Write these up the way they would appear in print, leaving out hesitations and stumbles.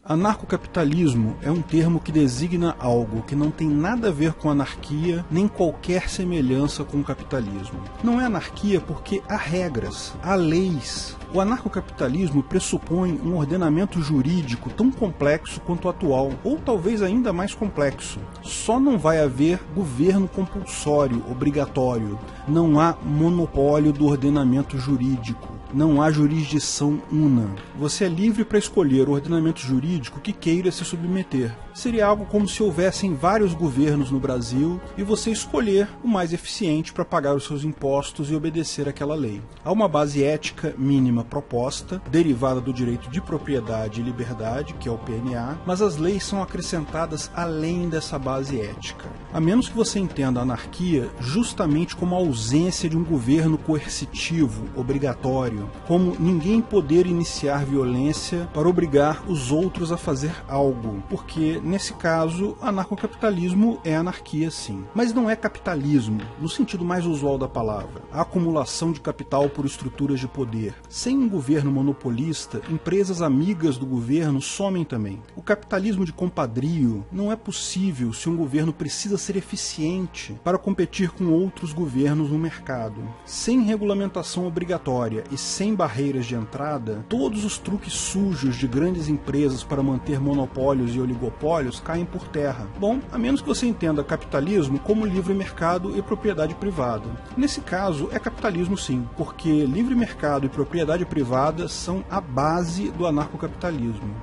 Anarcocapitalismo é um termo que designa algo que não tem nada a ver com anarquia, nem qualquer semelhança com o capitalismo. Não é anarquia porque há regras, há leis. O anarcocapitalismo pressupõe um ordenamento jurídico tão complexo quanto o atual, ou talvez ainda mais complexo. Só não vai haver governo compulsório, obrigatório. Não há monopólio do ordenamento jurídico. Não há jurisdição una. Você é livre para escolher o ordenamento jurídico que queira se submeter. Seria algo como se houvessem vários governos no Brasil e você escolher o mais eficiente para pagar os seus impostos e obedecer àquela lei. Há uma base ética mínima proposta, derivada do direito de propriedade e liberdade, que é o PNA, mas as leis são acrescentadas além dessa base ética. A menos que você entenda a anarquia justamente como a ausência de um governo coercitivo, obrigatório, como ninguém poder iniciar violência para obrigar os outros a fazer algo, porque, nesse caso, anarcocapitalismo é anarquia sim. Mas não é capitalismo, no sentido mais usual da palavra, a acumulação de capital por estruturas de poder. Sem um governo monopolista, empresas amigas do governo somem também. O capitalismo de compadrio não é possível se um governo precisa ser eficiente para competir com outros governos no mercado. Sem regulamentação obrigatória e sem barreiras de entrada, todos os truques sujos de grandes empresas para manter monopólios e oligopólios caem por terra. Bom, a menos que você entenda capitalismo como livre mercado e propriedade privada. Nesse caso, é capitalismo sim, porque livre mercado e propriedade privada são a base do anarcocapitalismo.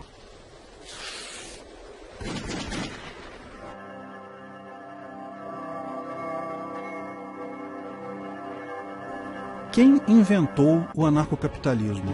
Quem inventou o anarcocapitalismo?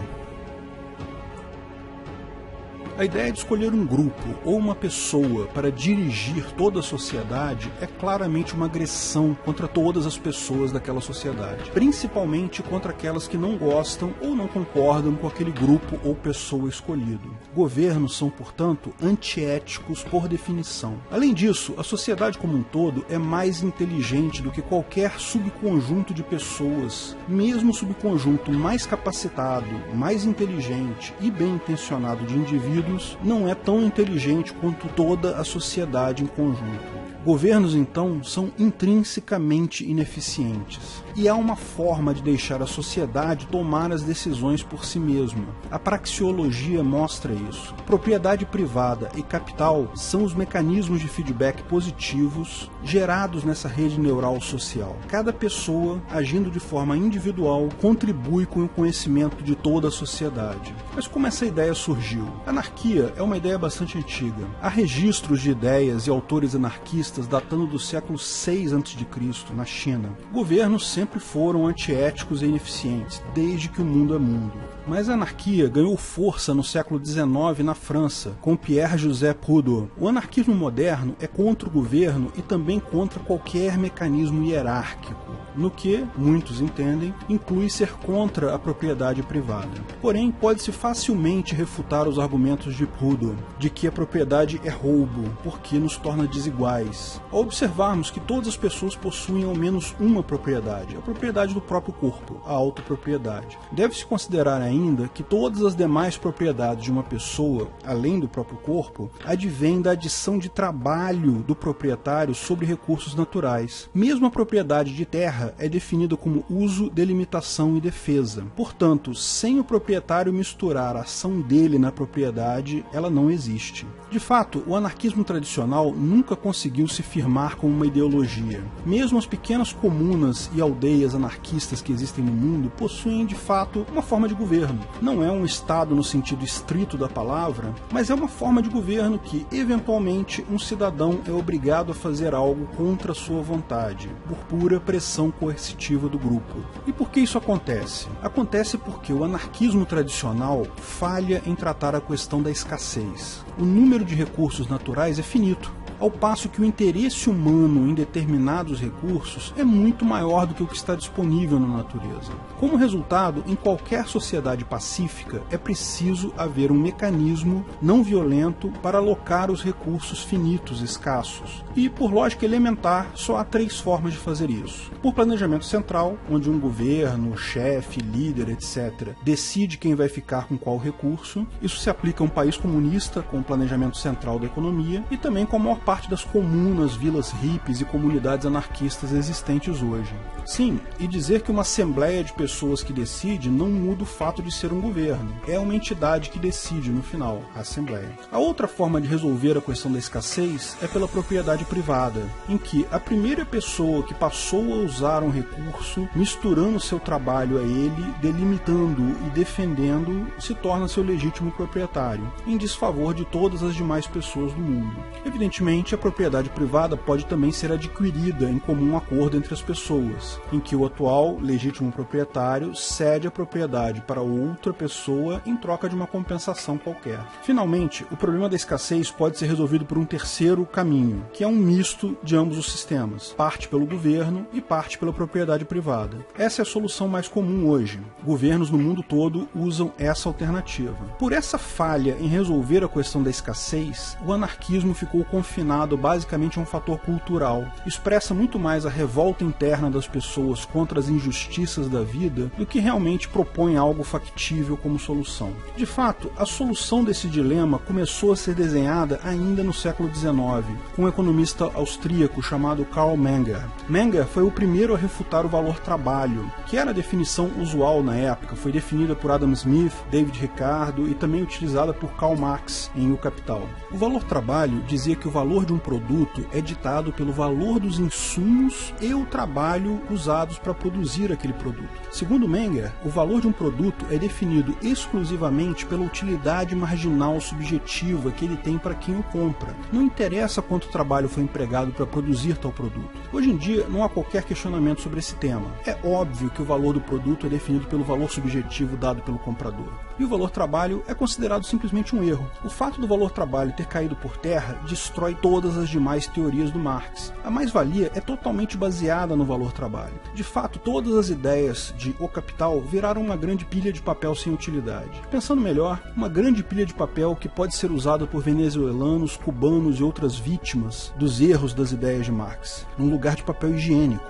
A ideia de escolher um grupo ou uma pessoa para dirigir toda a sociedade é claramente uma agressão contra todas as pessoas daquela sociedade, principalmente contra aquelas que não gostam ou não concordam com aquele grupo ou pessoa escolhido. Governos são, portanto, antiéticos por definição. Além disso, a sociedade como um todo é mais inteligente do que qualquer subconjunto de pessoas. Mesmo o subconjunto mais capacitado, mais inteligente e bem intencionado de indivíduos não é tão inteligente quanto toda a sociedade em conjunto. Governos, então, são intrinsecamente ineficientes. E há uma forma de deixar a sociedade tomar as decisões por si mesma. A praxeologia mostra isso. Propriedade privada e capital são os mecanismos de feedback positivos gerados nessa rede neural social. Cada pessoa, agindo de forma individual, contribui com o conhecimento de toda a sociedade. Mas como essa ideia surgiu? A anarquia é uma ideia bastante antiga. Há registros de ideias e autores anarquistas datando do século 6 a.C., na China. Governos sempre foram antiéticos e ineficientes, desde que o mundo é mundo. Mas a anarquia ganhou força no século XIX na França, com Pierre-José Proudhon. O anarquismo moderno é contra o governo e também contra qualquer mecanismo hierárquico, no que, muitos entendem, inclui ser contra a propriedade privada. Porém, pode-se facilmente refutar os argumentos de Proudhon, de que a propriedade é roubo, porque nos torna desiguais. Ao observarmos que todas as pessoas possuem ao menos uma propriedade, a propriedade do próprio corpo, a autopropriedade. Deve-se considerar ainda que todas as demais propriedades de uma pessoa, além do próprio corpo, advêm da adição de trabalho do proprietário sobre recursos naturais. Mesmo a propriedade de terra é definida como uso, delimitação e defesa. Portanto, sem o proprietário misturar a ação dele na propriedade, ela não existe. De fato, o anarquismo tradicional nunca conseguiu se firmar como uma ideologia. Mesmo as pequenas comunas e aldeias anarquistas que existem no mundo possuem, de fato, uma forma de governo. Não é um Estado no sentido estrito da palavra, mas é uma forma de governo que, eventualmente, um cidadão é obrigado a fazer algo contra sua vontade, por pura pressão coercitiva do grupo. E por que isso acontece? Acontece porque o anarquismo tradicional falha em tratar a questão da escassez. O número de recursos naturais é finito. ao passo que o interesse humano em determinados recursos é muito maior do que o que está disponível na natureza. Como resultado, em qualquer sociedade pacífica é preciso haver um mecanismo não violento para alocar os recursos finitos, escassos. E, por lógica elementar, só há 3 formas de fazer isso. Por planejamento central, onde um governo, chefe, líder, etc., decide quem vai ficar com qual recurso. Isso se aplica a um país comunista, com o planejamento central da economia, e também com a maior parte das comunas, vilas hippies e comunidades anarquistas existentes hoje. Sim, e dizer que uma assembleia de pessoas que decide não muda o fato de ser um governo. É uma entidade que decide no final, a assembleia. A outra forma de resolver a questão da escassez é pela propriedade privada, em que a primeira pessoa que passou a usar um recurso, misturando seu trabalho a ele, delimitando-o e defendendo, se torna seu legítimo proprietário, em desfavor de todas as demais pessoas do mundo. Evidentemente, a propriedade privada pode também ser adquirida em comum acordo entre as pessoas, em que o atual legítimo proprietário cede a propriedade para outra pessoa em troca de uma compensação qualquer. Finalmente, o problema da escassez pode ser resolvido por um terceiro caminho, que é um misto de ambos os sistemas, parte pelo governo e parte pela propriedade privada. Essa é a solução mais comum hoje. Governos no mundo todo usam essa alternativa. Por essa falha em resolver a questão da escassez, o anarquismo ficou confinado basicamente a um fator cultural. Expressa muito mais a revolta interna das pessoas contra as injustiças da vida do que realmente propõe algo factível como solução. De fato, a solução desse dilema começou a ser desenhada ainda no século XIX, com um economista austríaco chamado Karl Menger. Menger foi o primeiro a refutar o valor trabalho, que era a definição usual na época, foi definida por Adam Smith, David Ricardo e também utilizada por Karl Marx em O Capital. O valor trabalho dizia que o valor de um produto é ditado pelo valor dos insumos e o trabalho usados para produzir aquele produto. Segundo Menger, o valor de um produto é definido exclusivamente pela utilidade marginal subjetiva que ele tem para quem o compra. Não interessa quanto trabalho foi empregado para produzir tal produto. Hoje em dia, não há qualquer questionamento sobre esse tema. É óbvio que o valor do produto é definido pelo valor subjetivo dado pelo comprador. E o valor trabalho é considerado simplesmente um erro. O fato do valor trabalho ter caído por terra destrói todas as demais teorias do Marx. A mais-valia é totalmente baseada no valor trabalho. De fato, todas as ideias de O Capital viraram uma grande pilha de papel sem utilidade. Pensando melhor, uma grande pilha de papel que pode ser usada por venezuelanos, cubanos e outras vítimas dos erros das ideias de Marx, num lugar de papel higiênico.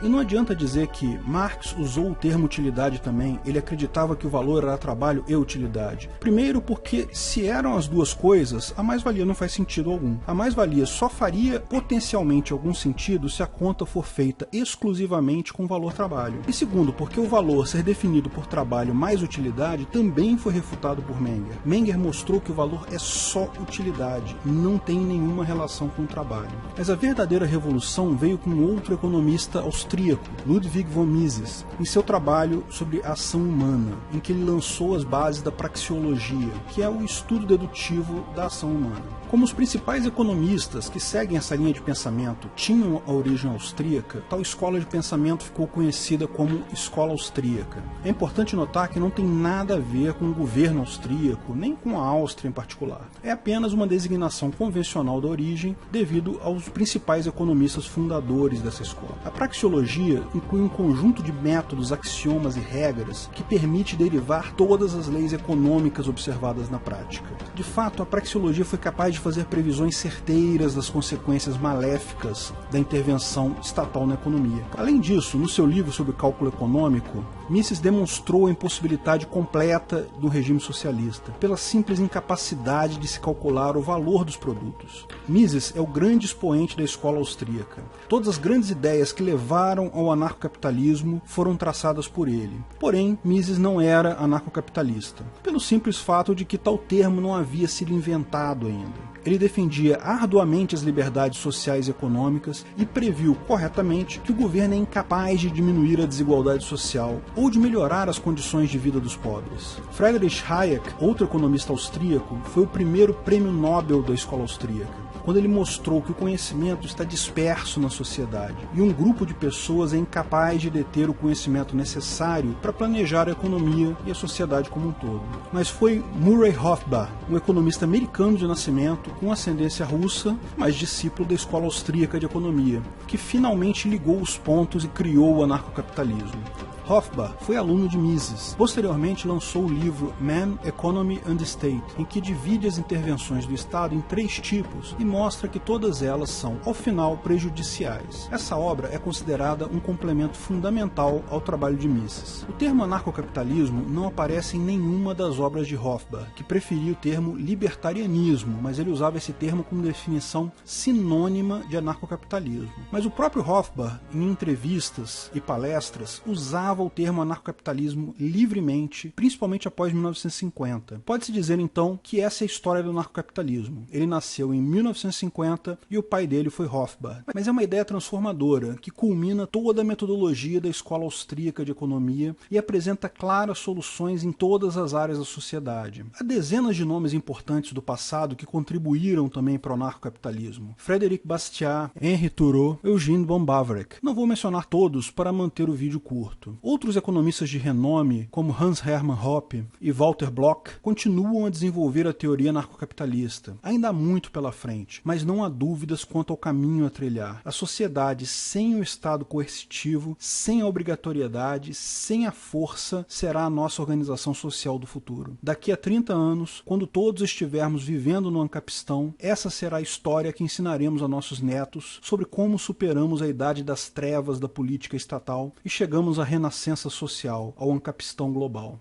E não adianta dizer que Marx usou o termo utilidade também, ele acreditava que o valor era trabalho e utilidade. Primeiro porque, se eram as duas coisas, a mais-valia não faz sentido algum. A mais-valia só faria potencialmente algum sentido se a conta for feita exclusivamente com valor trabalho. E segundo, porque o valor ser definido por trabalho mais utilidade também foi refutado por Menger. Menger mostrou que o valor é só utilidade, não tem nenhuma relação com o trabalho. Mas a verdadeira revolução veio com outro economista austríaco, Ludwig von Mises, em seu trabalho sobre a ação humana, em que ele lançou as bases da praxeologia, que é o estudo dedutivo da ação humana. Como os principais economistas que seguem essa linha de pensamento tinham a origem austríaca, tal escola de pensamento ficou conhecida como Escola Austríaca. É importante notar que não tem nada a ver com o governo austríaco, nem com a Áustria em particular. É apenas uma designação convencional da origem devido aos principais economistas fundadores dessa escola. A praxeologia inclui um conjunto de métodos, axiomas e regras que permite derivar todas as leis econômicas observadas na prática. De fato, a praxeologia foi capaz de fazer previsões certeiras das consequências maléficas da intervenção estatal na economia. Além disso, no seu livro sobre cálculo econômico, Mises demonstrou a impossibilidade completa do regime socialista, pela simples incapacidade de se calcular o valor dos produtos. Mises é o grande expoente da escola austríaca. Todas as grandes ideias que levaram ao anarcocapitalismo foram traçadas por ele. Porém, Mises não era anarcocapitalista, pelo simples fato de que tal termo não havia sido inventado ainda. Ele defendia arduamente as liberdades sociais e econômicas e previu corretamente que o governo é incapaz de diminuir a desigualdade social ou de melhorar as condições de vida dos pobres. Friedrich Hayek, outro economista austríaco, foi o primeiro prêmio Nobel da escola austríaca, quando ele mostrou que o conhecimento está disperso na sociedade e um grupo de pessoas é incapaz de deter o conhecimento necessário para planejar a economia e a sociedade como um todo. Mas foi Murray Rothbard, um economista americano de nascimento, sujeito com ascendência russa, mas discípulo da escola austríaca de economia, que finalmente ligou os pontos e criou o anarcocapitalismo. Hofbauer foi aluno de Mises. Posteriormente lançou o livro Man, Economy and State, em que divide as intervenções do Estado em 3 tipos e mostra que todas elas são, ao final, prejudiciais. Essa obra é considerada um complemento fundamental ao trabalho de Mises. O termo anarcocapitalismo não aparece em nenhuma das obras de Hofbauer, que preferia o termo libertarianismo, mas ele usava esse termo como definição sinônima de anarcocapitalismo. Mas o próprio Hofbauer, em entrevistas e palestras, usava o termo anarcocapitalismo livremente, principalmente após 1950. Pode-se dizer então que essa é a história do anarcocapitalismo. Ele nasceu em 1950 e o pai dele foi Hofbauer. Mas é uma ideia transformadora que culmina toda a metodologia da escola austríaca de economia e apresenta claras soluções em todas as áreas da sociedade. Há dezenas de nomes importantes do passado que contribuíram também para o anarcocapitalismo. Frédéric Bastiat, Henri Thoreau, Eugene von Bavarick. Não vou mencionar todos para manter o vídeo curto. Outros economistas de renome, como Hans Hermann Hoppe e Walter Block, continuam a desenvolver a teoria anarcocapitalista. Ainda há muito pela frente, mas não há dúvidas quanto ao caminho a trilhar. A sociedade sem o Estado coercitivo, sem a obrigatoriedade, sem a força, será a nossa organização social do futuro. Daqui a 30 anos, quando todos estivermos vivendo no Ancapistão, essa será a história que ensinaremos a nossos netos sobre como superamos a idade das trevas da política estatal e chegamos à renascença social, ao Ancapistão global.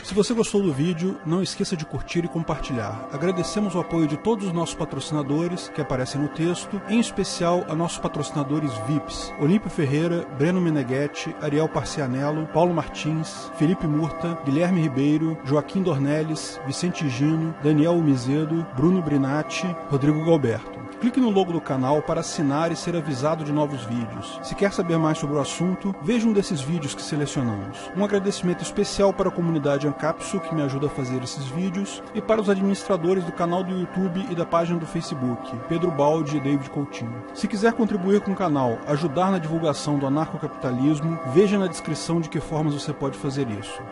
Se você gostou do vídeo, não esqueça de curtir e compartilhar. Agradecemos o apoio de todos os nossos patrocinadores, que aparecem no texto, em especial a nossos patrocinadores VIPs, Olímpio Ferreira, Breno Meneghetti, Ariel Parcianello, Paulo Martins, Felipe Murta, Guilherme Ribeiro, Joaquim Dornelles, Vicente Gino, Daniel Umizedo, Bruno Brinatti, Rodrigo Galberto. Clique no logo do canal para assinar e ser avisado de novos vídeos. Se quer saber mais sobre o assunto, veja um desses vídeos que selecionamos. Um agradecimento especial para a comunidade Ancapsu, que me ajuda a fazer esses vídeos, e para os administradores do canal do YouTube e da página do Facebook, Pedro Baldi e David Coutinho. Se quiser contribuir com o canal, ajudar na divulgação do anarcocapitalismo, veja na descrição de que formas você pode fazer isso.